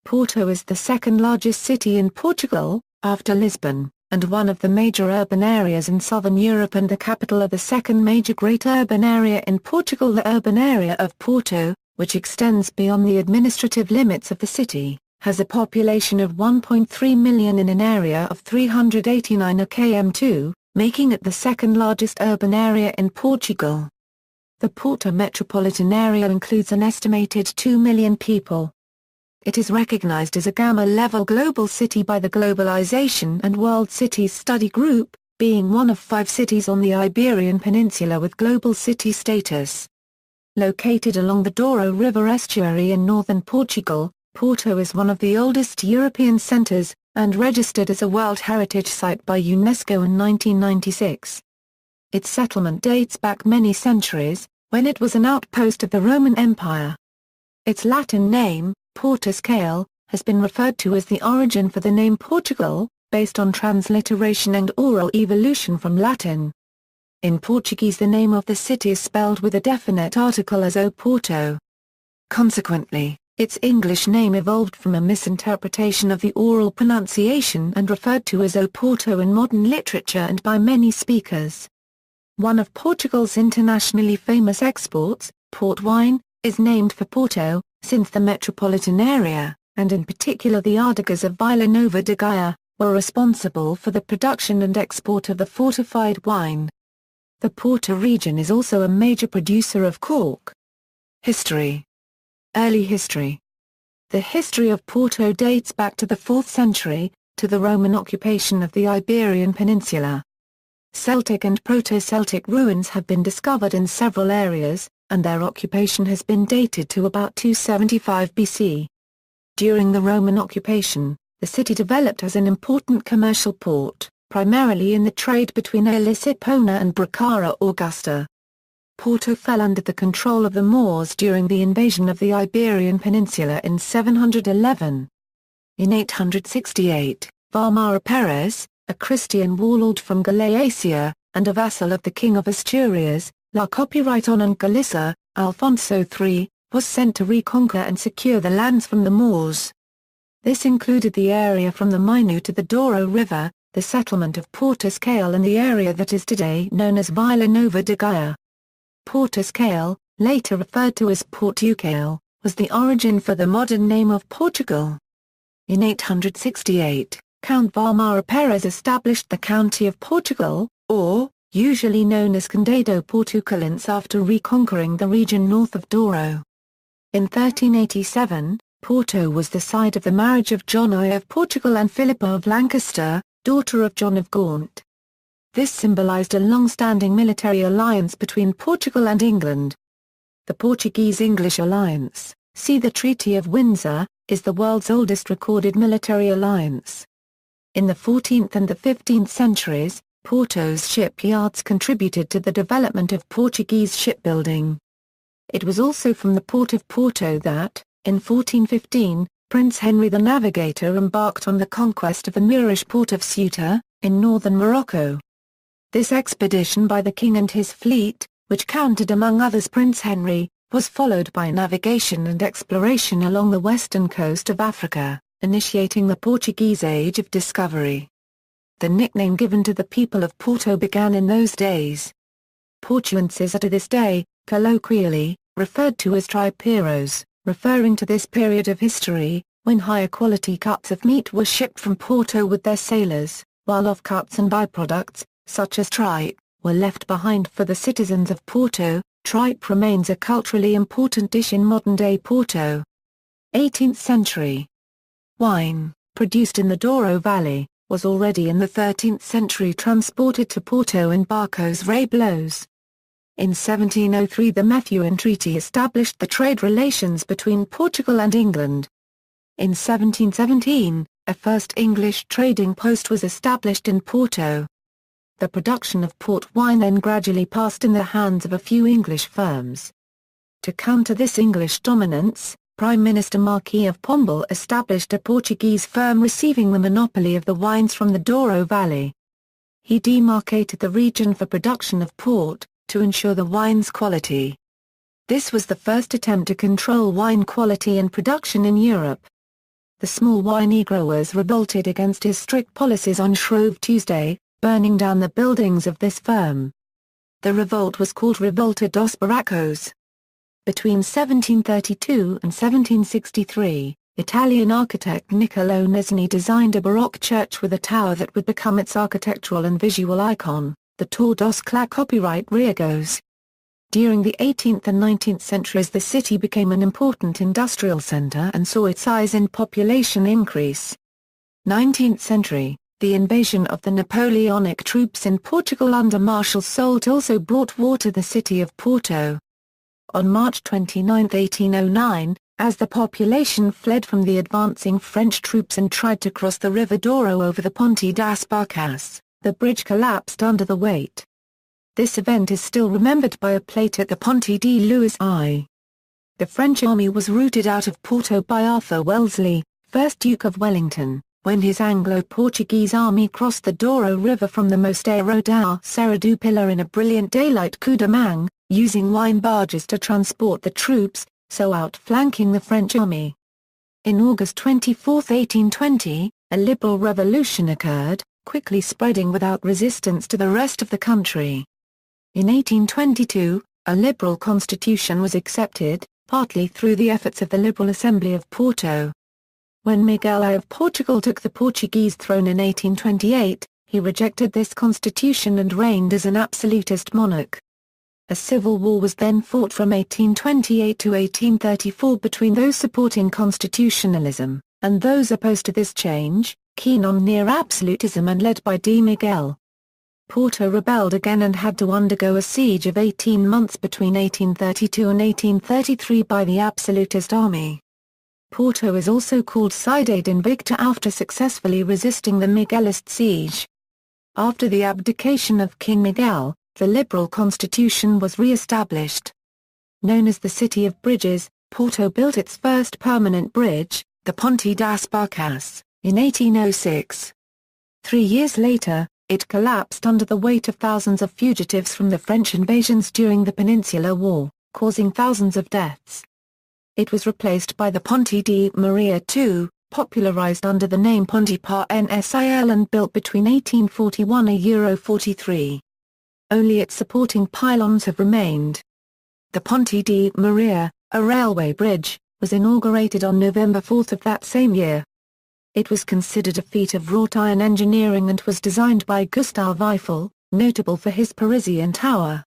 Porto is the second largest city in Portugal, after Lisbon, and one of the major urban areas in southern Europe and the capital of the second major great urban area in Portugal, the urban area of Porto, which extends beyond the administrative limits of the city, has a population of 1.3 million in an area of 389 km2, making it the second largest urban area in Portugal. The Porto metropolitan area includes an estimated 2 million people. It is recognized as a Gamma-level global city by the Globalization and World Cities Study Group, being one of 5 cities on the Iberian Peninsula with global city status. Located along the Douro River estuary in northern Portugal, Porto is one of the oldest European centers, and registered as a World Heritage Site by UNESCO in 1996. Its settlement dates back many centuries, when it was an outpost of the Roman Empire. Its Latin name, Portus Cale, has been referred to as the origin for the name Portugal, based on transliteration and oral evolution from Latin. In Portuguese, the name of the city is spelled with a definite article as O Porto. Consequently, its English name evolved from a misinterpretation of the oral pronunciation and referred to as O Porto in modern literature and by many speakers. One of Portugal's internationally famous exports, port wine, is named for Porto, since the metropolitan area, and in particular the adegas of Vila Nova de Gaia, were responsible for the production and export of the fortified wine. The Porto region is also a major producer of cork. History. Early history. The history of Porto dates back to the 4th century, to the Roman occupation of the Iberian Peninsula. Celtic and Proto-Celtic ruins have been discovered in several areas, and their occupation has been dated to about 275 BC. During the Roman occupation, the city developed as an important commercial port, primarily in the trade between Lisipona and Bracara Augusta. Porto fell under the control of the Moors during the invasion of the Iberian Peninsula in 711. In 868, Valmara Perez, a Christian warlord from Galicia, and a vassal of the King of Asturias, La Copyright on Galicia, Alfonso III, was sent to reconquer and secure the lands from the Moors. This included the area from the Minho to the Douro River, the settlement of Portus Cale and the area that is today known as Vila Nova de Gaia. Portus Cale, later referred to as Portugal, was the origin for the modern name of Portugal. In 868, Count Valmara Perez established the County of Portugal, or, usually known as Condado Portucalense, after reconquering the region north of Douro. In 1387, Porto was the site of the marriage of John I of Portugal and Philippa of Lancaster, daughter of John of Gaunt. This symbolized a long-standing military alliance between Portugal and England. The Portuguese-English alliance, see the Treaty of Windsor, is the world's oldest recorded military alliance. In the 14th and the 15th centuries, Porto's shipyards contributed to the development of Portuguese shipbuilding. It was also from the port of Porto that, in 1415, Prince Henry the Navigator embarked on the conquest of the Moorish port of Ceuta, in northern Morocco. This expedition by the king and his fleet, which counted among others Prince Henry, was followed by navigation and exploration along the western coast of Africa, initiating the Portuguese Age of Discovery. The nickname given to the people of Porto began in those days. Portuenses are to this day, colloquially, referred to as tripeiros, referring to this period of history, when higher quality cuts of meat were shipped from Porto with their sailors, while offcuts and byproducts, such as tripe, were left behind for the citizens of Porto. Tripe remains a culturally important dish in modern-day Porto. 18th century. Wine, produced in the Douro Valley, was already in the 13th century transported to Porto in barcos reblos. In 1703 the Methuen Treaty established the trade relations between Portugal and England. In 1717, a first English trading post was established in Porto. The production of port wine then gradually passed in the hands of a few English firms. To counter this English dominance, Prime Minister Marquis of Pombal established a Portuguese firm receiving the monopoly of the wines from the Douro Valley. He demarcated the region for production of port, to ensure the wine's quality. This was the first attempt to control wine quality and production in Europe. the small wine growers revolted against his strict policies on Shrove Tuesday, burning down the buildings of this firm. The revolt was called Revolta dos Barracos. Between 1732 and 1763, Italian architect Niccolò Nisini designed a Baroque church with a tower that would become its architectural and visual icon, the Torre dos Copyright Riegos. During the 18th and 19th centuries the city became an important industrial center and saw its size and population increase. 19th century, the invasion of the Napoleonic troops in Portugal under Marshal Soult also brought war to the city of Porto. On March 29, 1809, as the population fled from the advancing French troops and tried to cross the River Douro over the Ponte das Barcas, the bridge collapsed under the weight. This event is still remembered by a plate at the Ponte de Louis I. The French army was routed out of Porto by Arthur Wellesley, 1st Duke of Wellington, when his Anglo-Portuguese army crossed the Douro River from the Mosteiro da Serra do Pilar in a brilliant daylight coup de main, using wine barges to transport the troops, so outflanking the French army. In August 24, 1820, a liberal revolution occurred, quickly spreading without resistance to the rest of the country. In 1822, a liberal constitution was accepted, partly through the efforts of the Liberal Assembly of Porto. When Miguel I of Portugal took the Portuguese throne in 1828, he rejected this constitution and reigned as an absolutist monarch. A civil war was then fought from 1828 to 1834 between those supporting constitutionalism, and those opposed to this change, keen on near-absolutism and led by D. Miguel. Porto rebelled again and had to undergo a siege of 18 months between 1832 and 1833 by the absolutist army. Porto is also called Cidade Invicta after successfully resisting the Miguelist siege. After the abdication of King Miguel, the liberal constitution was re-established. Known as the City of Bridges, Porto built its first permanent bridge, the Ponte das Barcas, in 1806. 3 years later, it collapsed under the weight of thousands of fugitives from the French invasions during the Peninsular War, causing thousands of deaths. It was replaced by the Ponte de Maria II, popularized under the name Ponte par Nsil and built between 1841 and Euro 43. Only its supporting pylons have remained. The Ponte de Maria, a railway bridge, was inaugurated on November 4 of that same year. It was considered a feat of wrought iron engineering and was designed by Gustave Eiffel, notable for his Parisian tower.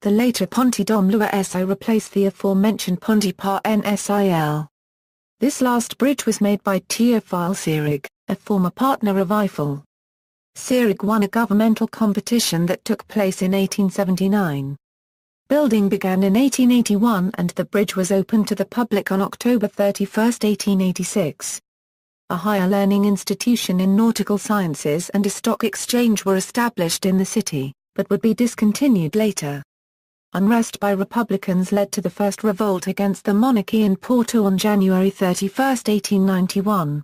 The later Ponte dom Louis replaced the aforementioned Ponte par Nsil. This last bridge was made by Théophile Seyrig, a former partner of Eiffel. Seyrig won a governmental competition that took place in 1879. Building began in 1881 and the bridge was opened to the public on October 31, 1886. A higher learning institution in nautical sciences and a stock exchange were established in the city, but would be discontinued later. Unrest by Republicans led to the first revolt against the monarchy in Porto on January 31, 1891.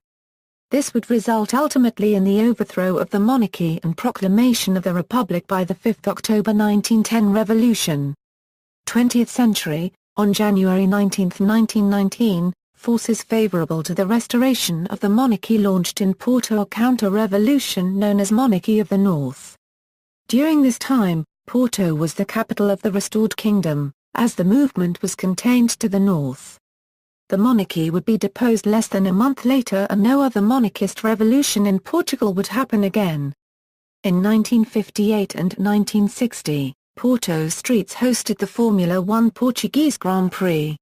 This would result ultimately in the overthrow of the monarchy and proclamation of the Republic by the 5 October 1910 revolution. 20th century, on January 19, 1919, forces favorable to the restoration of the monarchy launched in Porto a counter-revolution known as Monarchy of the North. During this time, Porto was the capital of the restored kingdom, as the movement was contained to the north. The monarchy would be deposed less than a month later and no other monarchist revolution in Portugal would happen again. In 1958 and 1960, Porto streets hosted the Formula One Portuguese Grand Prix.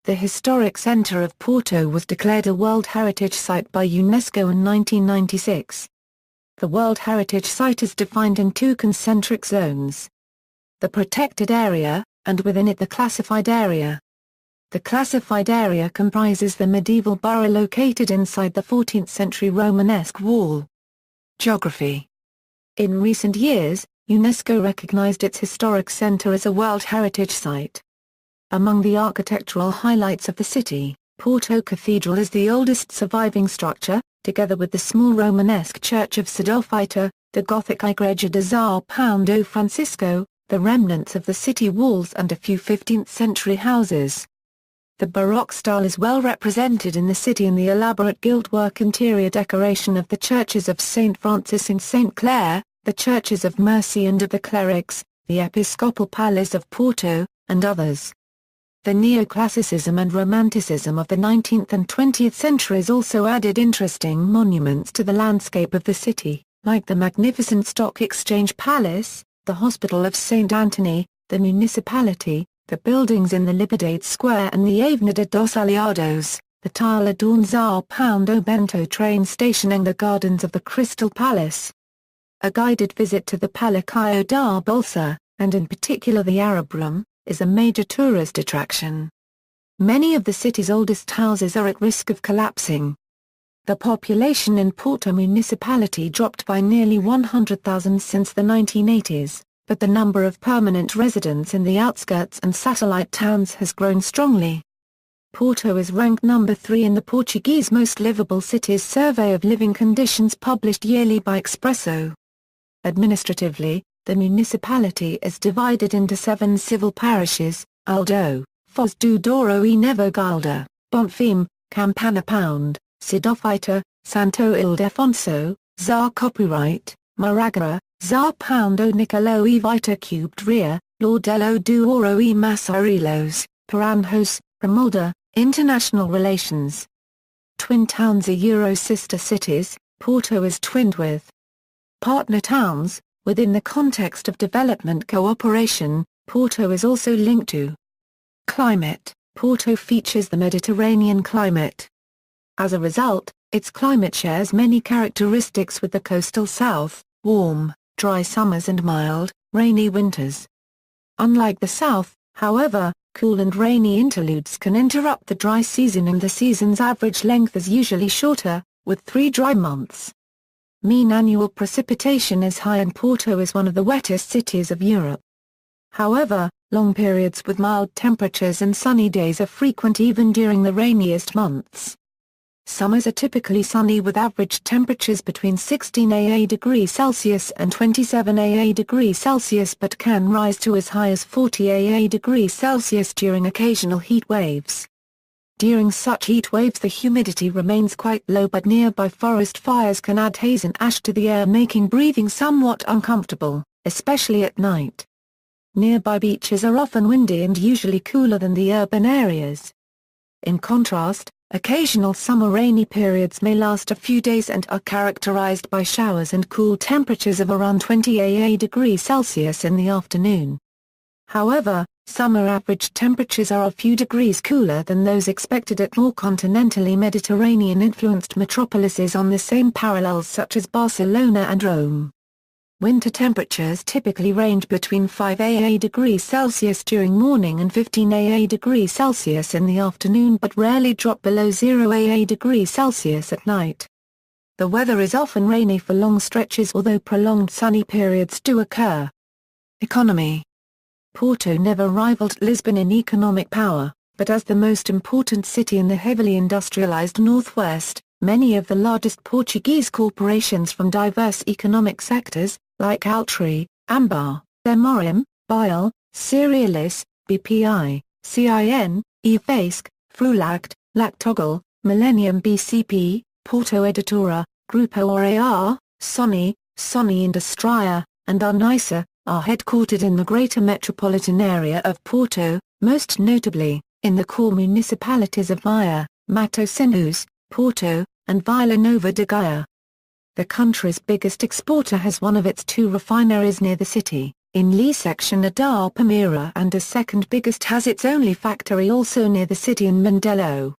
The historic centre of Porto was declared a World Heritage Site by UNESCO in 1996. The World Heritage Site is defined in 2 concentric zones. The protected area, and within it the classified area. The classified area comprises the medieval borough located inside the 14th century Romanesque wall. Geography. In recent years, UNESCO recognized its historic centre as a World Heritage Site. Among the architectural highlights of the city, Porto Cathedral is the oldest surviving structure, together with the small Romanesque Church of Sodofita, the Gothic Igreja de São João do Francisco, the remnants of the city walls and a few 15th-century houses. The Baroque style is well represented in the city in the elaborate gildwork interior decoration of the churches of St. Francis and St. Clare, the churches of Mercy and of the Clerics, the Episcopal Palace of Porto, and others. The neoclassicism and romanticism of the 19th and 20th centuries also added interesting monuments to the landscape of the city, like the magnificent Stock Exchange Palace, the Hospital of St. Anthony, the municipality, the buildings in the Libertad Square and the Avenida dos Aliados, the tile-adorned São Paulo Bento train station and the gardens of the Crystal Palace. A guided visit to the Palácio da Bolsa, and in particular the Arab Room, is a major tourist attraction. Many of the city's oldest houses are at risk of collapsing. The population in Porto municipality dropped by nearly 100,000 since the 1980s. But the number of permanent residents in the outskirts and satellite towns has grown strongly. Porto is ranked number 3 in the Portuguese Most Livable Cities survey of living conditions published yearly by Expresso. Administratively, the municipality is divided into 7 civil parishes: Aldo, Foz do Douro e Nova Guarda, Bonfim, Campana Pound, Sidofita, Santo Ildefonso, Zar Copyright, Maragara, São Paulo Nicolau e Vita Cubed Ria, Lordelo do Ouro e Massarilos, Paranhos, Ramolda, International Relations. Twin towns are Euro sister cities. Porto is twinned with partner towns. Within the context of development cooperation, Porto is also linked to climate. Porto features the Mediterranean climate. As a result, its climate shares many characteristics with the coastal south: warm, dry summers and mild, rainy winters. Unlike the south, however, cool and rainy interludes can interrupt the dry season, and the season's average length is usually shorter, with 3 dry months. Mean annual precipitation is high and Porto is one of the wettest cities of Europe. However, long periods with mild temperatures and sunny days are frequent even during the rainiest months. Summers are typically sunny with average temperatures between 16 degrees Celsius and 27 degrees Celsius, but can rise to as high as 40 degrees Celsius during occasional heat waves. During such heat waves the humidity remains quite low, but nearby forest fires can add haze and ash to the air, making breathing somewhat uncomfortable, especially at night. Nearby beaches are often windy and usually cooler than the urban areas. In contrast, occasional summer rainy periods may last a few days and are characterized by showers and cool temperatures of around 20 degrees Celsius in the afternoon. However, summer average temperatures are a few degrees cooler than those expected at more continentally Mediterranean-influenced metropolises on the same parallels, such as Barcelona and Rome. Winter temperatures typically range between 5 degrees Celsius during morning and 15 degrees Celsius in the afternoon, but rarely drop below 0 degrees Celsius at night. The weather is often rainy for long stretches, although prolonged sunny periods do occur. Economy. Porto never rivaled Lisbon in economic power, but as the most important city in the heavily industrialized northwest, many of the largest Portuguese corporations from diverse economic sectors, like Altri, Ambar, Demorim, Bile, Cerealis, BPI, CIN, Efasc, Frulact, Lactogal, Millennium BCP, Porto Editora, Grupo Orar, Sony, Sony Industria, and Unisa, are headquartered in the greater metropolitan area of Porto, most notably, in the core municipalities of Maia, Matosinhos, Porto, and Vila Nova de Gaia. The country's biggest exporter has one of its 2 refineries near the city, in Licexana da Palmeira, and the second biggest has its only factory also near the city in Mindelo.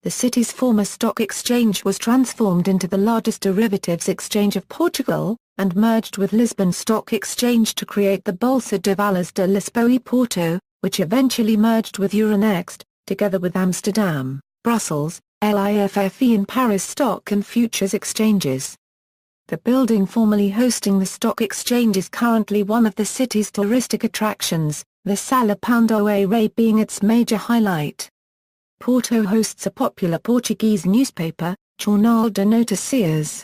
The city's former stock exchange was transformed into the largest derivatives exchange of Portugal, and merged with Lisbon Stock Exchange to create the Bolsa de Valores de Lisboa e Porto, which eventually merged with Euronext, together with Amsterdam, Brussels, LIFFE and Paris Stock and Futures exchanges. The building formerly hosting the stock exchange is currently one of the city's touristic attractions, the Sala Pandoa being its major highlight. Porto hosts a popular Portuguese newspaper, Jornal de Noticias.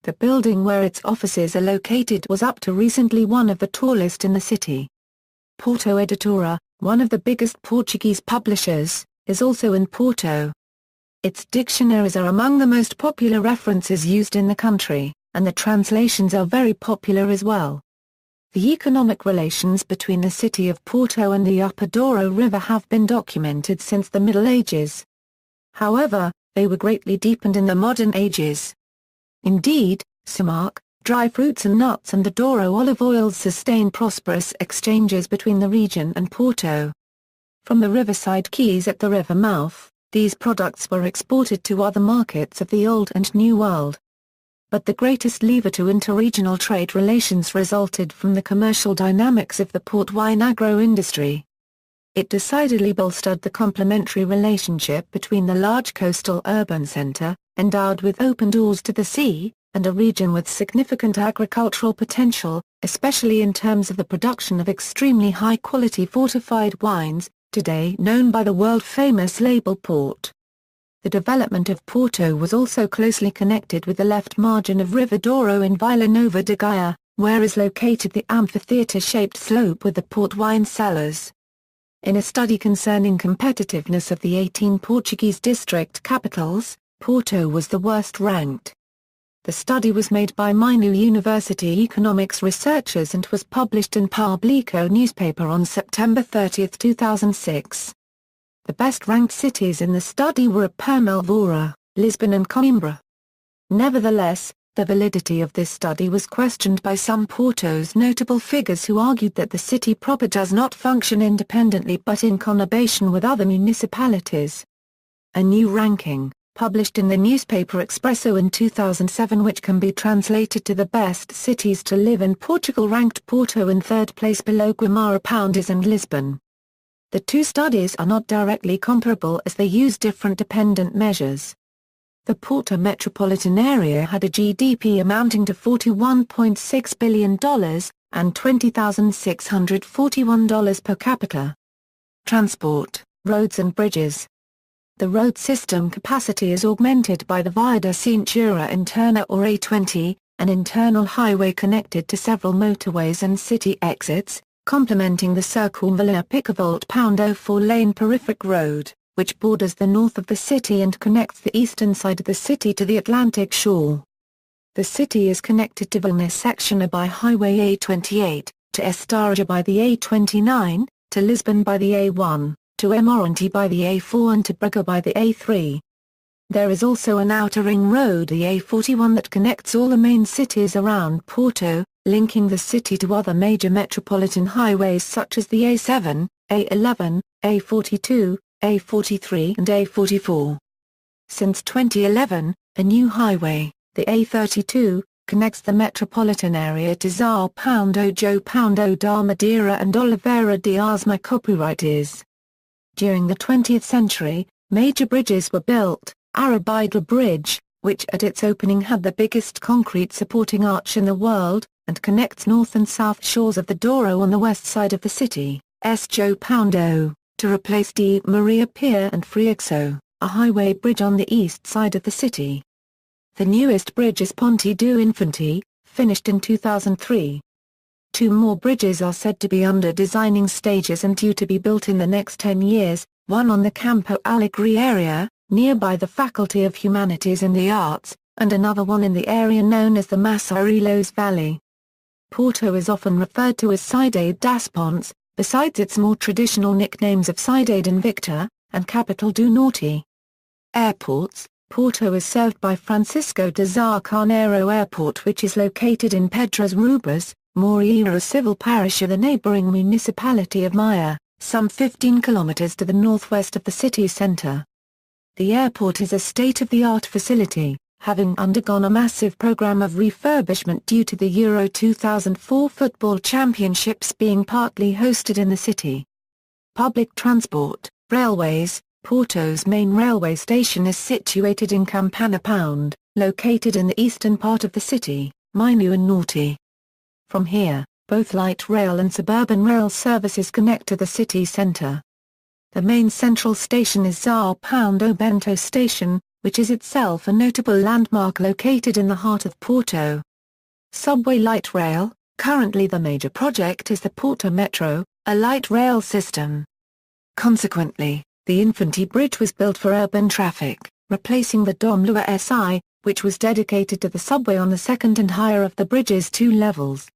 The building where its offices are located was up to recently one of the tallest in the city. Porto Editora, one of the biggest Portuguese publishers, is also in Porto. Its dictionaries are among the most popular references used in the country, and the translations are very popular as well. The economic relations between the city of Porto and the upper Douro River have been documented since the Middle Ages. However, they were greatly deepened in the modern ages. Indeed, sumac, dry fruits and nuts and the Douro olive oils sustain prosperous exchanges between the region and Porto. From the riverside quays at the river mouth, these products were exported to other markets of the Old and New World. But the greatest lever to interregional trade relations resulted from the commercial dynamics of the port wine agro-industry. It decidedly bolstered the complementary relationship between the large coastal urban center, endowed with open doors to the sea, and a region with significant agricultural potential, especially in terms of the production of extremely high-quality fortified wines, today known by the world-famous label port. The development of Porto was also closely connected with the left margin of River Douro in Vila Nova de Gaia, where is located the amphitheater-shaped slope with the port wine cellars. In a study concerning competitiveness of the 18 Portuguese district capitals, Porto was the worst ranked. The study was made by Minu University economics researchers and was published in Público newspaper on September 30, 2006. The best-ranked cities in the study were Palmeiras, Lisbon and Coimbra. Nevertheless, the validity of this study was questioned by some Porto's notable figures who argued that the city proper does not function independently but in conurbation with other municipalities. A new ranking, published in the newspaper Expresso in 2007, which can be translated to the best cities to live in Portugal, ranked Porto in third place below Guimarães and Lisbon. The two studies are not directly comparable as they use different dependent measures. The Porto metropolitan area had a GDP amounting to $41.6 billion, and $20,641 per capita. Transport, roads and bridges. The road system capacity is augmented by the Via da Cintura Interna or A20, an internal highway connected to several motorways and city exits, complementing the Circunvalar Picavolt .04-lane peripheric road, which borders the north of the city and connects the eastern side of the city to the Atlantic shore. The city is connected to Vilnius Sectioner by Highway A28, to Estácio by the A29, to Lisbon by the A1, to Amoranti by the A4 and to Braga by the A3. There is also an outer ring road, the A41, that connects all the main cities around Porto, linking the city to other major metropolitan highways such as the A7, A11, A42, A43 and A44. Since 2011, a new highway, the A32, connects the metropolitan area to São João da Madeira and Oliveira de Asma. Copyright is. During the 20th century, major bridges were built. Arabidra Bridge, which at its opening had the biggest concrete supporting arch in the world, and connects north and south shores of the Douro on the west side of the city, João, to replace Di Maria Pier and Friexo, a highway bridge on the east side of the city. The newest bridge is Ponte do Infante, finished in 2003. Two more bridges are said to be under designing stages and due to be built in the next 10 years, one on the Campo Alegre area, nearby the Faculty of Humanities and the Arts, and another one in the area known as the Massarilos Valley. Porto is often referred to as Cidade das Pontes, besides its more traditional nicknames of Cidade Invicta, and Capital do Norte. Airports. Porto is served by Francisco de Sá Carneiro Airport, which is located in Pedras Rubras, Moreira civil parish of the neighboring municipality of Maia, some 15 kilometers to the northwest of the city centre. The airport is a state-of-the-art facility, having undergone a massive program of refurbishment due to the Euro 2004 football championships being partly hosted in the city. Public transport, railways. Porto's main railway station is situated in Campana Pound, located in the eastern part of the city, Minu and Norte. From here, both light rail and suburban rail services connect to the city centre. The main central station is São Bento Station, which is itself a notable landmark located in the heart of Porto. Subway light rail. Currently the major project is the Porto Metro, a light rail system. Consequently, The Infantry Bridge was built for urban traffic, replacing the Domloa SI, which was dedicated to the subway on the second and higher of the bridge's 2 levels.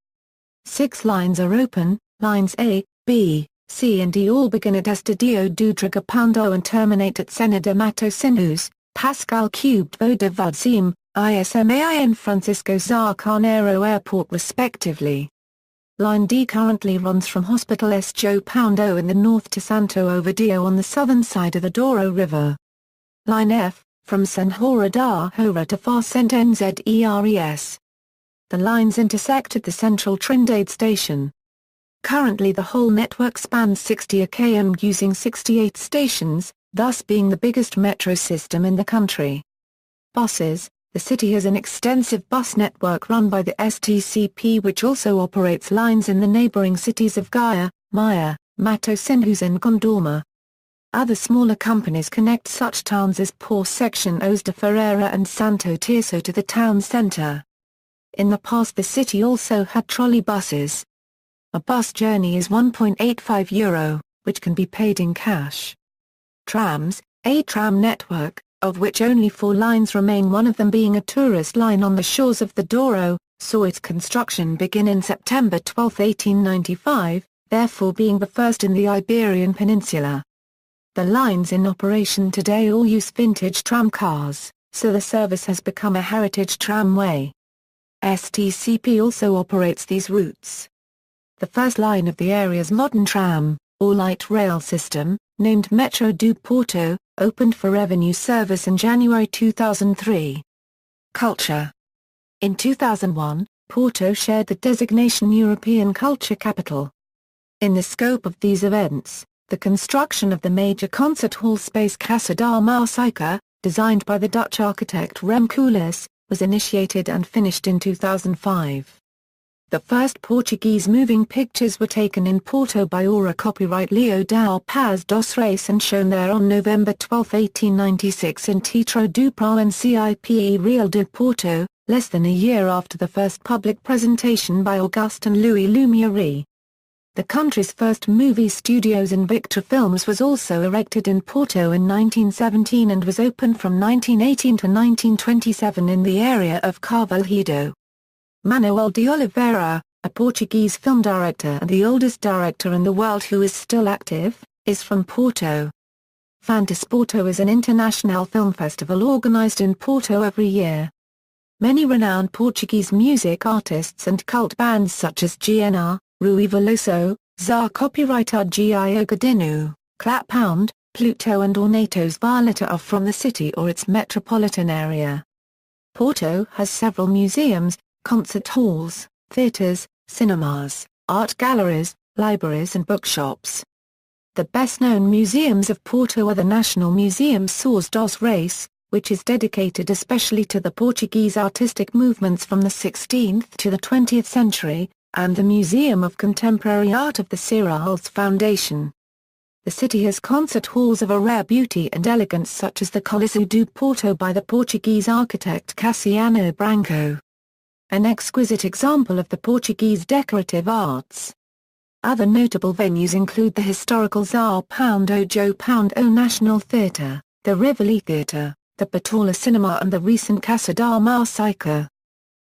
6 lines are open. Lines A, B, C and D all begin at Estadio do Dragapão and terminate at Cena de Matosinhos, Pascal Cubed Voda Vudzim, ISMAIN Francisco Zá Carneiro Airport respectively. Line D currently runs from Hospital João Paulo in the north to Santo Ovidio on the southern side of the Douro River. Line F, from Senhora da Hora to Facente Nzers. The lines intersect at the central Trindade station. Currently the whole network spans 60 km using 68 stations, thus being the biggest metro system in the country. Buses. The city has an extensive bus network run by the STCP which also operates lines in the neighboring cities of Gaia, Maia, Matosinhos and Gondoma. Other smaller companies connect such towns as Paços de Ferreira and Santo Tirso to the town centre. In the past the city also had trolley buses. A bus journey is €1.85, which can be paid in cash. Trams. A tram network, of which only 4 lines remain, one of them being a tourist line on the shores of the Douro, saw its construction begin in September 12, 1895, therefore being the first in the Iberian Peninsula. The lines in operation today all use vintage tram cars, so the service has become a heritage tramway. STCP also operates these routes. The first line of the area's modern tram, or light rail system, named Metro do Porto, opened for revenue service in January 2003. Culture. In 2001, Porto shared the designation European Culture Capital. In the scope of these events, the construction of the major concert hall space Casa da Música, designed by the Dutch architect Rem Koolhaas, was initiated and finished in 2005. The first Portuguese moving pictures were taken in Porto by Aura copyright Leo Dao Paz dos Reis and shown there on November 12, 1896 in Teatro do Principe Real de Porto, less than a year after the first public presentation by Auguste and Louis Lumiere. The country's first movie studios in Victor Films was also erected in Porto in 1917 and was opened from 1918 to 1927 in the area of Carvalhedo. Manuel de Oliveira, a Portuguese film director and the oldest director in the world who is still active, is from Porto. Fantasporto is an international film festival organized in Porto every year. Many renowned Portuguese music artists and cult bands such as GNR, Rui Veloso, Zá copyrighted Gio Godinho, Clappound, Pluto and Ornatos Violeta are from the city or its metropolitan area. Porto has several museums, concert halls, theatres, cinemas, art galleries, libraries and bookshops. The best-known museums of Porto are the National Museum Sós dos Reis, which is dedicated especially to the Portuguese artistic movements from the 16th to the 20th century, and the Museum of Contemporary Art of the Cereals Foundation. The city has concert halls of a rare beauty and elegance such as the Coliseu do Porto by the Portuguese architect Cassiano Branco. An exquisite example of the Portuguese decorative arts. Other notable venues include the historical João Paulo National Theatre, the Rivoli Theatre, the Portola Cinema and the recent Casa da Música.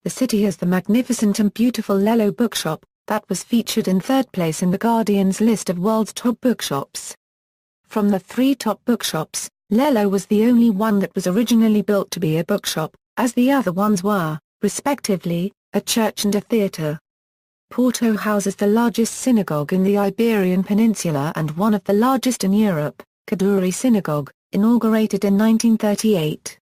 The city has the magnificent and beautiful Lello Bookshop, that was featured in 3rd place in The Guardian's list of world's top bookshops. From the 3 top bookshops, Lello was the only one that was originally built to be a bookshop, as the other ones were, respectively, a church and a theatre. Porto houses the largest synagogue in the Iberian Peninsula and one of the largest in Europe, Kaduri Synagogue, inaugurated in 1938.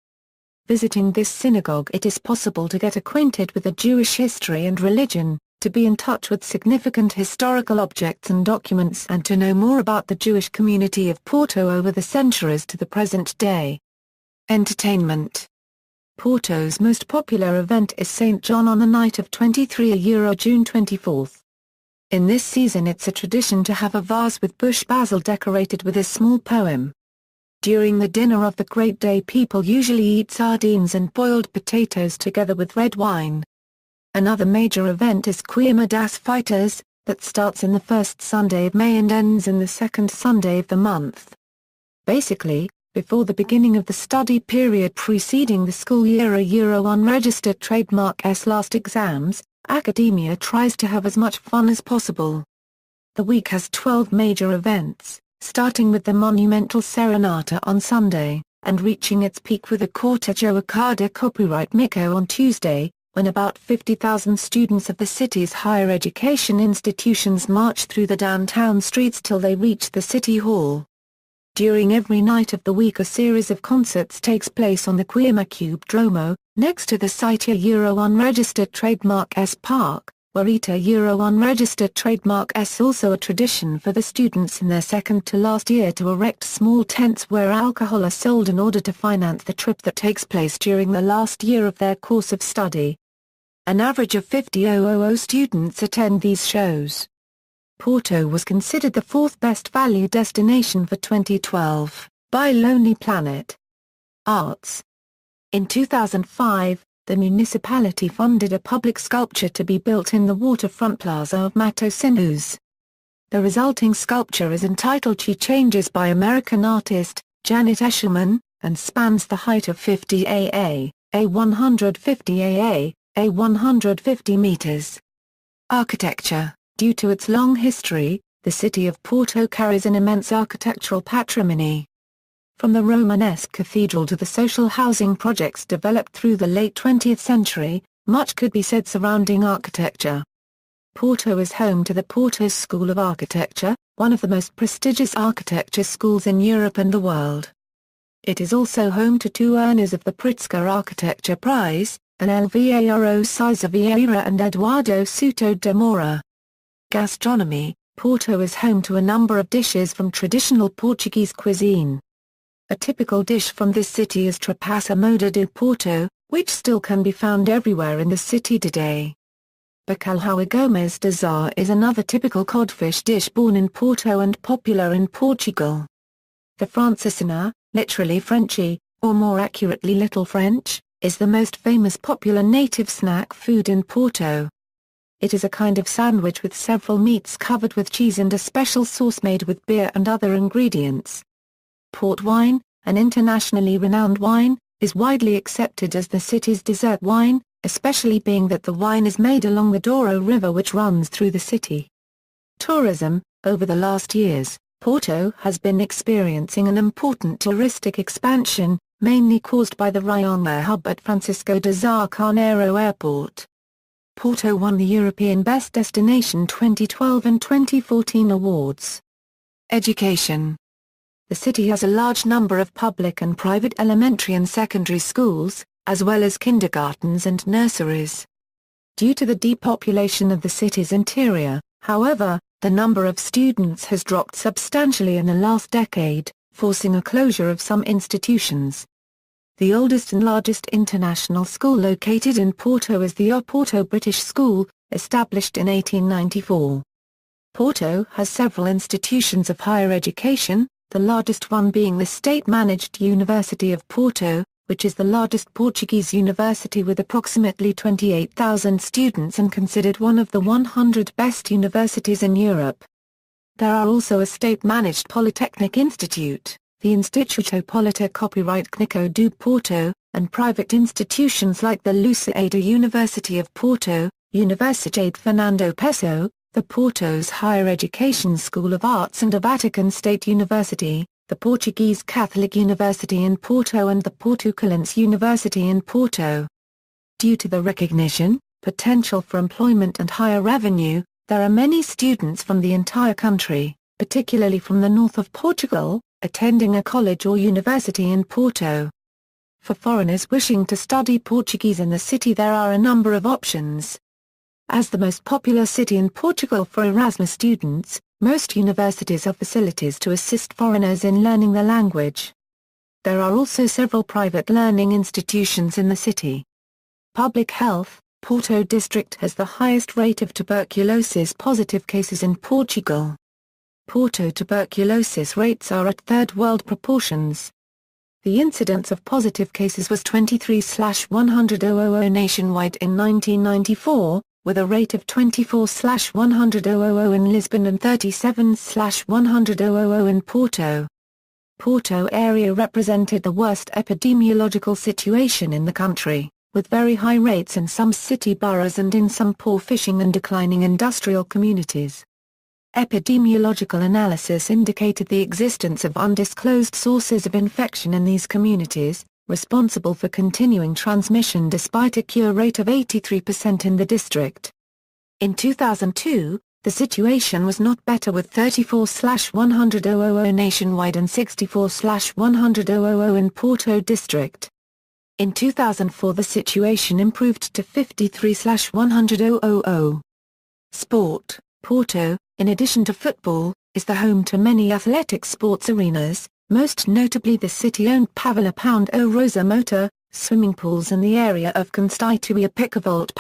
Visiting this synagogue, it is possible to get acquainted with the Jewish history and religion, to be in touch with significant historical objects and documents and to know more about the Jewish community of Porto over the centuries to the present day. Entertainment. Porto's most popular event is St. John on the night of 23 June 24. In this season it's a tradition to have a vase with bush basil decorated with a small poem. During the dinner of the great day people usually eat sardines and boiled potatoes together with red wine. Another major event is Queima das Fitas, that starts in the first Sunday of May and ends in the second Sunday of the month. Basically, before the beginning of the study period preceding the school year unregistered trademark last exams, academia tries to have as much fun as possible. The week has 12 major events, starting with the monumental Serenata on Sunday, and reaching its peak with the Cortejo Arcada copyright Miko on Tuesday, when about 50,000 students of the city's higher education institutions march through the downtown streets till they reach the city hall. During every night of the week a series of concerts takes place on the Quirmacube Dromo, next to the site unregistered trademark Park, where unregistered trademark also a tradition for the students in their second to last year to erect small tents where alcohol are sold in order to finance the trip that takes place during the last year of their course of study. An average of 50,000 students attend these shows. Porto was considered the fourth best value destination for 2012, by Lonely Planet. Arts. In 2005, the municipality funded a public sculpture to be built in the waterfront plaza of Matosinhos. The resulting sculpture is entitled She Changes by American artist, Janet Eshelman, and spans the height of 50 a 150 a 150 meters. Architecture. Due to its long history, the city of Porto carries an immense architectural patrimony. From the Romanesque cathedral to the social housing projects developed through the late 20th century, much could be said surrounding architecture. Porto is home to the Porto School of Architecture, one of the most prestigious architecture schools in Europe and the world. It is also home to two earners of the Pritzker Architecture Prize, an Alvaro Siza Vieira and Eduardo Souto de Moura. Gastronomy. Porto is home to a number of dishes from traditional Portuguese cuisine. A typical dish from this city is Trapaça Moda do Porto, which still can be found everywhere in the city today. Bacalhau Gomes de Zar is another typical codfish dish born in Porto and popular in Portugal. The Francisana, literally Frenchy, or more accurately Little French, is the most famous popular native snack food in Porto. It is a kind of sandwich with several meats covered with cheese and a special sauce made with beer and other ingredients. Port wine, an internationally renowned wine, is widely accepted as the city's dessert wine, especially being that the wine is made along the Douro River which runs through the city. Tourism. Over the last years, Porto has been experiencing an important touristic expansion, mainly caused by the Ryanair hub at Francisco de Sá Carneiro Airport. Porto won the European Best Destination 2012 and 2014 awards. Education. The city has a large number of public and private elementary and secondary schools, as well as kindergartens and nurseries. Due to the depopulation of the city's interior, however, the number of students has dropped substantially in the last decade, forcing a closure of some institutions. The oldest and largest international school located in Porto is the Porto British School, established in 1894. Porto has several institutions of higher education, the largest one being the state-managed University of Porto, which is the largest Portuguese university with approximately 28,000 students and considered one of the 100 best universities in Europe. There are also a state-managed Polytechnic Institute, the Instituto Politécnico do Porto, and private institutions like the Lusíada University of Porto, Universidade Fernando Pessoa, the Porto's Higher Education School of Arts and a Vatican State University, the Portuguese Catholic University in Porto and the Portucalense University in Porto. Due to the recognition, potential for employment and higher revenue, there are many students from the entire country, particularly from the north of Portugal, attending a college or university in Porto. For foreigners wishing to study Portuguese in the city there are a number of options. As the most popular city in Portugal for Erasmus students, most universities have facilities to assist foreigners in learning the language. There are also several private learning institutions in the city. Public health. Porto district has the highest rate of tuberculosis positive cases in Portugal. Porto tuberculosis rates are at third world proportions. The incidence of positive cases was 23/100,000 nationwide in 1994, with a rate of 24/100,000 in Lisbon and 37/100,000 in Porto. Porto area represented the worst epidemiological situation in the country, with very high rates in some city boroughs and in some poor fishing and declining industrial communities. Epidemiological analysis indicated the existence of undisclosed sources of infection in these communities, responsible for continuing transmission despite a cure rate of 83% in the district. In 2002, the situation was not better, with 34/100,000 nationwide and 64/100,000 in Porto district. In 2004 the situation improved to 53/100,000. Sport. Porto, in addition to football, is the home to many athletic sports arenas, most notably the city-owned Pavilião Rosa Mota, swimming pools in the area of Constituia Picavolt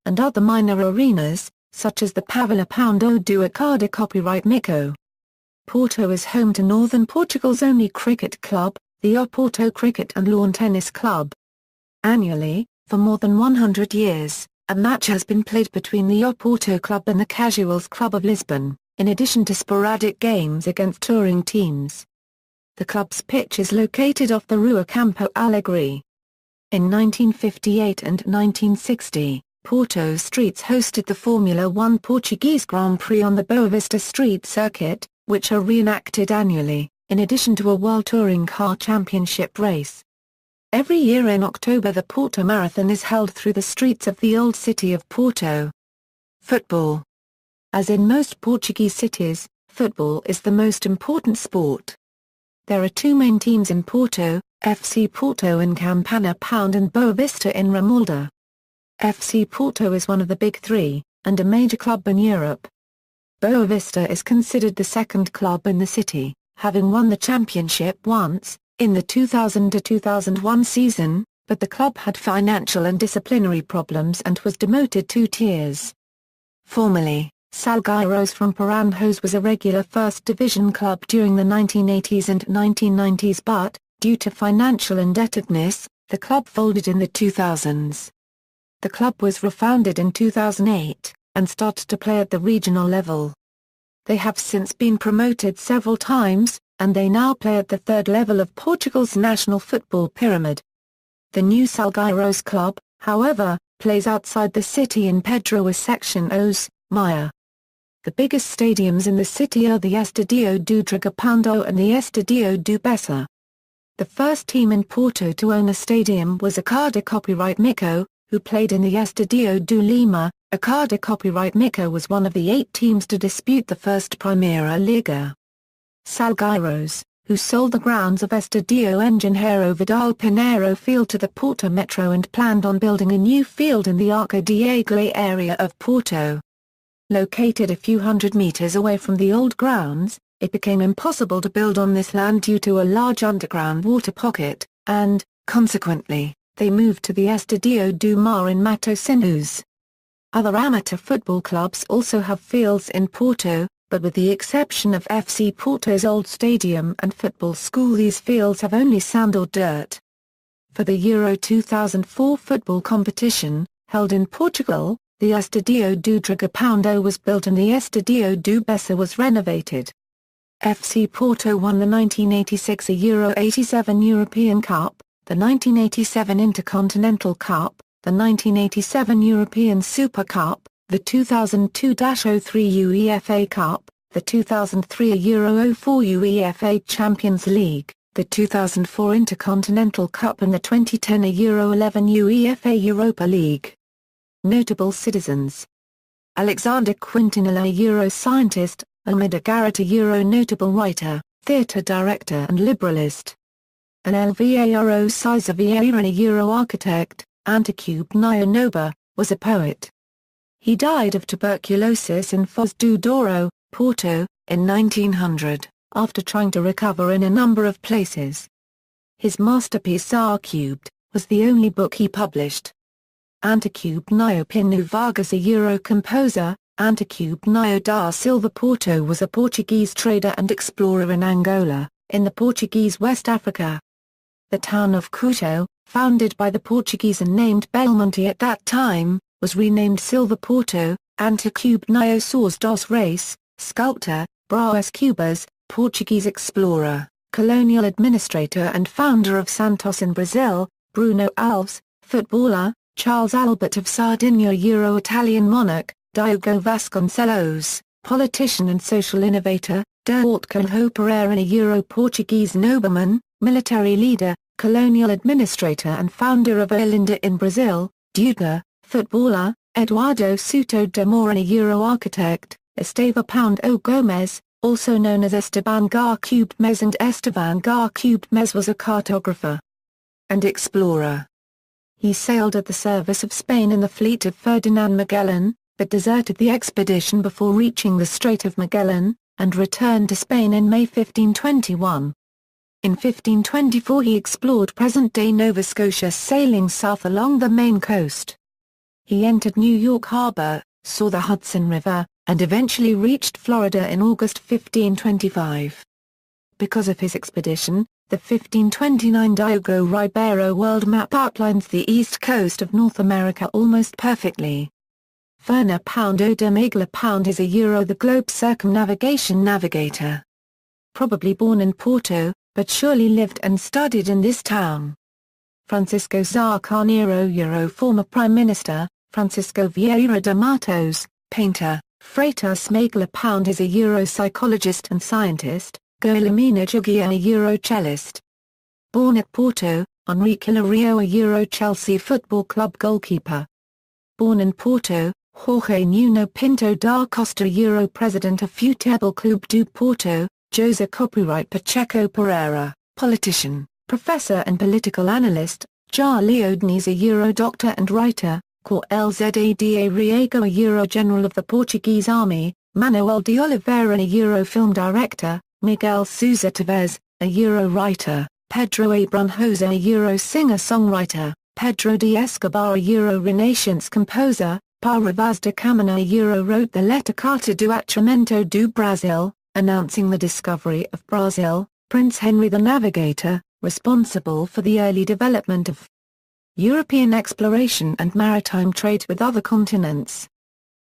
and other minor arenas, such as the Pavilião do Arcada copyright Mico. Porto is home to northern Portugal's only cricket club, the Porto Cricket and Lawn Tennis Club. Annually, for more than 100 years, a match has been played between the Porto Club and the Casuals Club of Lisbon, in addition to sporadic games against touring teams. The club's pitch is located off the Rua Campo Alegre. In 1958 and 1960, Porto streets hosted the Formula One Portuguese Grand Prix on the Boa Vista Street circuit, which are reenacted annually, in addition to a World Touring Car Championship race. Every year in October the Porto Marathon is held through the streets of the old city of Porto. Football. As in most Portuguese cities, football is the most important sport. There are two main teams in Porto, FC Porto in Campana Pound and Boa Vista in Ramalda. FC Porto is one of the big three, and a major club in Europe. Boa Vista is considered the second club in the city, having won the championship once, in the 2000-2001 season, but the club had financial and disciplinary problems and was demoted 2 tiers. Formerly, Salgueiros from Paranhos was a regular first division club during the 1980s and 1990s, but, due to financial indebtedness, the club folded in the 2000s. The club was refounded in 2008, and started to play at the regional level. They have since been promoted several times, and they now play at the third level of Portugal's national football pyramid. The new Salgueiros club, however, plays outside the city in Pedroa Section Os, Maia. The biggest stadiums in the city are the Estádio do Dragão and the Estádio do Bessa. The first team in Porto to own a stadium was Arcada copyright Mico, who played in the Estádio do Lima. Arcada copyright Mico was one of the 8 teams to dispute the first Primeira Liga. Salgueiros, who sold the grounds of Estádio Engenheiro Vidal Pinheiro Field to the Porto Metro and planned on building a new field in the Arca de Aglé area of Porto. Located a few hundred meters away from the old grounds, it became impossible to build on this land due to a large underground water pocket, and, consequently, they moved to the Estádio do Mar in Matosinhos. Other amateur football clubs also have fields in Porto, but with the exception of FC Porto's old stadium and football school, these fields have only sand or dirt. For the Euro 2004 football competition, held in Portugal, the Estádio do Dragão was built and the Estádio do Bessa was renovated. FC Porto won the 1986 Euro 87 European Cup, the 1987 Intercontinental Cup, the 1987 European Super Cup, the 2002-03 UEFA Cup, the 2003 Euro 04 UEFA Champions League, the 2004 Intercontinental Cup and the 2010 Euro 11 UEFA Europa League. Notable citizens: Alexander Quintanilha, Euro scientist; Almeida Garrett, Euro notable writer, theatre director and liberalist; Alvaro Siza Vieira, Euro architect; Anticube Nyonoba, was a poet. He died of tuberculosis in Foz do Douro, Porto, in 1900, after trying to recover in a number of places. His masterpiece R-Cubed was the only book he published. Anticube Nyo Pinho Vargas, a Euro composer. Anticube Nyo da Silva Porto was a Portuguese trader and explorer in Angola, in the Portuguese West Africa. The town of Cujo, founded by the Portuguese and named Belmonte at that time, was renamed Silva Porto. Anticube Nyo Soares dos Reis, sculptor, Brás Cubas, Portuguese explorer. colonial administrator and founder of Santos in Brazil; Bruno Alves, footballer; Charles Albert of Sardinia, Euro-Italian monarch; Diogo Vasconcelos, politician and social innovator; Duarte Correia Pereira, a Euro-Portuguese nobleman, military leader, colonial administrator and founder of Elde in Brazil; Duga, footballer; Eduardo Souto de Moura, a Euro-architect; Esteva Pondo Gomes, also known as Esteban Garcubes, and Esteban Garcubes was a cartographer and explorer. He sailed at the service of Spain in the fleet of Ferdinand Magellan, but deserted the expedition before reaching the Strait of Magellan, and returned to Spain in May 1521. In 1524 he explored present-day Nova Scotia, sailing south along the Maine coast. He entered New York Harbor, saw the Hudson River, and eventually reached Florida in August 1525. Because of his expedition, the 1529 Diogo Ribeiro world map outlines the east coast of North America almost perfectly. Werner Pondo de Magla is a Euro-the-globe circumnavigation navigator. Probably born in Porto, but surely lived and studied in this town. Francisco Sá Carneiro, former Prime Minister; Francisco Vieira de Matos, painter; Freitas Magla is a Euro-psychologist and scientist; Guilhermina Jugia, a Euro-cellist. Born at Porto, Henrique Lario, a Euro-Chelsea Football Club goalkeeper. Born in Porto, Jorge Nuno Pinto da Costa, Euro-president of Futebol Clube do Porto; José Copyright Pacheco Pereira, politician, professor and political analyst; Jalio Diniz, a Euro-doctor and writer; Coelzada Riego, a Euro-general of the Portuguese army; Manuel de Oliveira, a Euro-film director; Miguel Sousa Tavares, a Euro-writer; Pedro Abrunhosa, a Euro-singer-songwriter; Pedro de Escobar, a Euro-Renaissance composer; Para Vaz de Caminha, a Euro-wrote the letter Carta do Atramento do Brasil, announcing the discovery of Brazil; Prince Henry the Navigator, responsible for the early development of European exploration and maritime trade with other continents.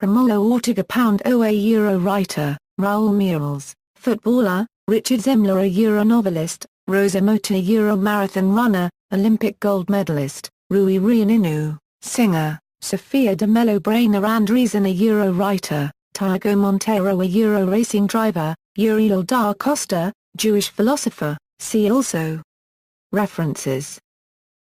Romulo Ortega a Euro-writer; Raul Meireles, footballer; Richard Zimler, a Euro-novelist; Rosa Mota, a Euro-marathon runner, Olympic gold medalist; Rui Rianinu, singer; Sofia de Mello Brainer Andreessen, a Euro-writer; Tiago Monteiro, a Euro-racing driver; Uriel da Costa, Jewish philosopher. See also. References.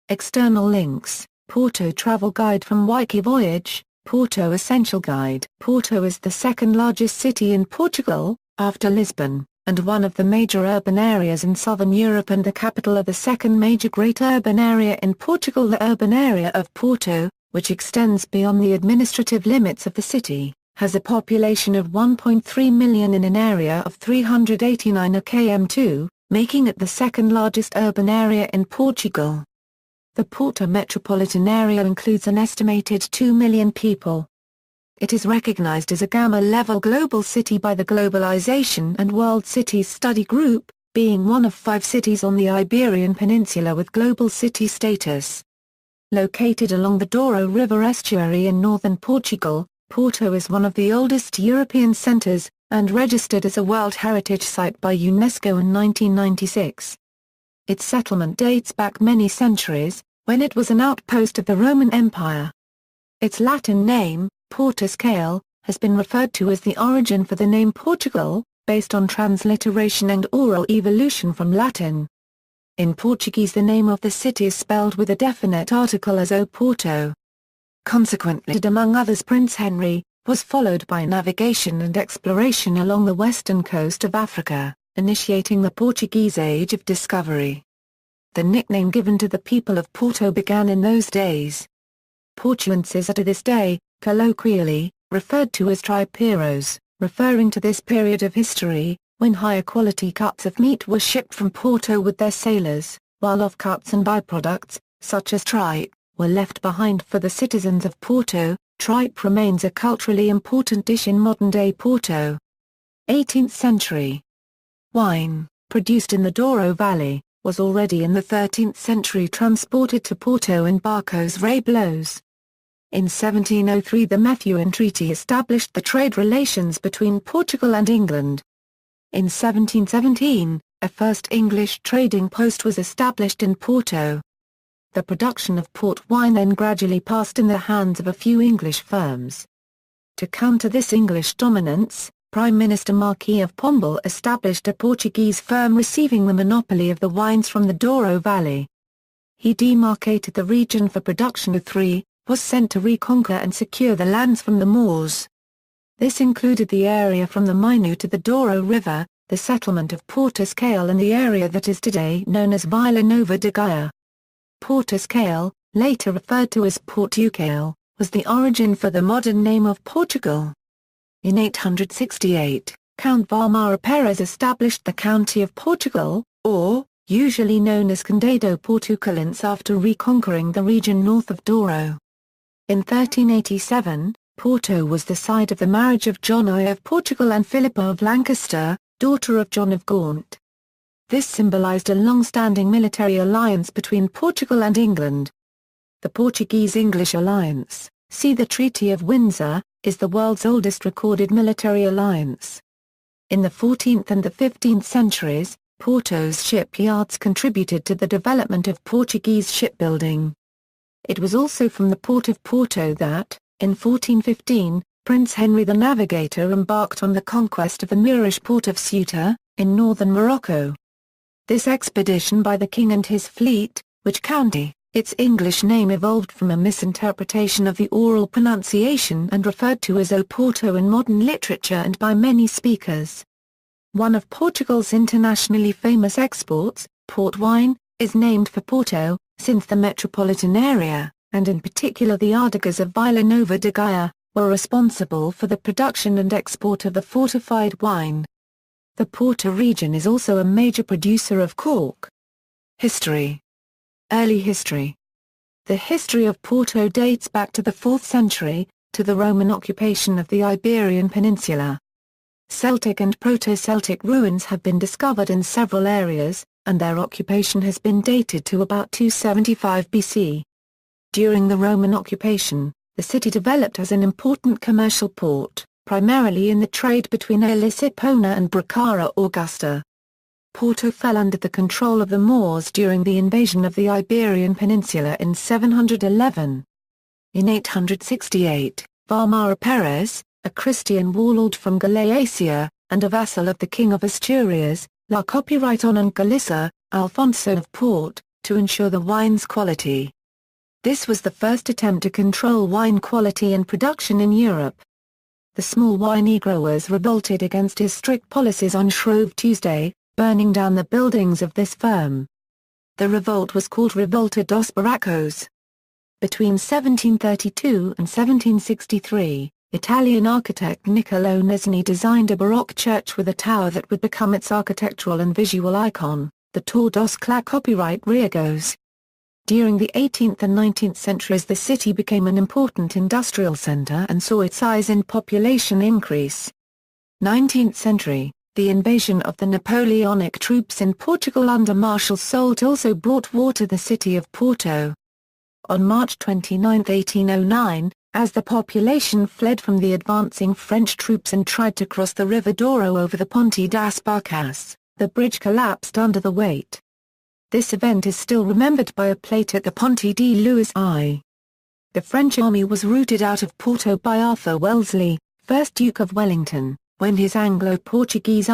External links: Porto Travel Guide from Wikivoyage, Porto Essential Guide. Porto is the second largest city in Portugal, after Lisbon, and one of the major urban areas in southern Europe and the capital of the second major great urban area in Portugal. The urban area of Porto, which extends beyond the administrative limits of the city, has a population of 1.3 million in an area of 389 km2, making it the second largest urban area in Portugal. The Porto metropolitan area includes an estimated 2 million people. It is recognized as a Gamma-level global city by the Globalization and World Cities Study Group, being one of 5 cities on the Iberian Peninsula with global city status. Located along the Douro River estuary in northern Portugal, Porto is one of the oldest European centers, and registered as a World Heritage Site by UNESCO in 1996. Its settlement dates back many centuries, when it was an outpost of the Roman Empire. Its Latin name, Portus Cale, has been referred to as the origin for the name Portugal, based on transliteration and oral evolution from Latin. In Portuguese, the name of the city is spelled with a definite article as O Porto. Consequently, among others, Prince Henry, was followed by navigation and exploration along the western coast of Africa, initiating the Portuguese Age of Discovery. The nickname given to the people of Porto began in those days. Portuenses are to this day, colloquially, referred to as tripeiros, referring to this period of history, when higher quality cuts of meat were shipped from Porto with their sailors, while offcuts and byproducts, such as tripe, were left behind for the citizens of Porto. Tripe remains a culturally important dish in modern-day Porto. 18th century. Wine, produced in the Douro Valley, was already in the 13th century transported to Porto in barcos reblos. In 1703 the Methuen Treaty established the trade relations between Portugal and England. In 1717, a first English trading post was established in Porto. The production of port wine then gradually passed in the hands of a few English firms. To counter this English dominance, Prime Minister Marquis of Pombal established a Portuguese firm receiving the monopoly of the wines from the Douro Valley. He demarcated the region for production. III was sent to reconquer and secure the lands from the Moors. This included the area from the Minho to the Douro River, the settlement of Porto and the area that is today known as Vila Nova de Gaia. Porto, later referred to as Portugal, was the origin for the modern name of Portugal. In 868, Count Vamara Perez established the County of Portugal, or, usually known as Condado Portucalense, after reconquering the region north of Douro. In 1387, Porto was the site of the marriage of John I of Portugal and Philippa of Lancaster, daughter of John of Gaunt. This symbolized a long-standing military alliance between Portugal and England. The Portuguese-English alliance, see the Treaty of Windsor, is the world's oldest recorded military alliance. In the 14th and the 15th centuries, Porto's shipyards contributed to the development of Portuguese shipbuilding. It was also from the port of Porto that, in 1415, Prince Henry the Navigator embarked on the conquest of the Moorish port of Ceuta, in northern Morocco. This expedition by the king and his fleet, which county, its English name evolved from a misinterpretation of the oral pronunciation and referred to as Oporto in modern literature and by many speakers. One of Portugal's internationally famous exports, port wine, is named for Porto, since the metropolitan area, and in particular the adegas of Vila Nova de Gaia, were responsible for the production and export of the fortified wine. The Porto region is also a major producer of cork. History. Early history. The history of Porto dates back to the 4th century, to the Roman occupation of the Iberian Peninsula. Celtic and Proto-Celtic ruins have been discovered in several areas, and their occupation has been dated to about 275 BC. During the Roman occupation, the city developed as an important commercial port, primarily in the trade between Elis Ipona and Bracara Augusta. Porto fell under the control of the Moors during the invasion of the Iberian Peninsula in 711. In 868, Vamara Perez, a Christian warlord from Galicia, and a vassal of the King of Asturias, la copyright on and Galicia, Alfonso of Port, to ensure the wine's quality. This was the first attempt to control wine quality and production in Europe. The small wine growers revolted against his strict policies on Shrove Tuesday, burning down the buildings of this firm. The revolt was called Revolta dos Barracos. Between 1732 and 1763, Italian architect Niccolò Nesni designed a Baroque church with a tower that would become its architectural and visual icon, the Torre dos Cla copyright Riegos. During the 18th and 19th centuries the city became an important industrial center and saw its size and population increase. 19th century, the invasion of the Napoleonic troops in Portugal under Marshal Soult also brought war to the city of Porto. On March 29, 1809, as the population fled from the advancing French troops and tried to cross the River Douro over the Ponte das Barcas, the bridge collapsed under the weight. This event is still remembered by a plate at the Ponte de Louis I. The French army was routed out of Porto by Arthur Wellesley, 1st Duke of Wellington, when his Anglo-Portuguese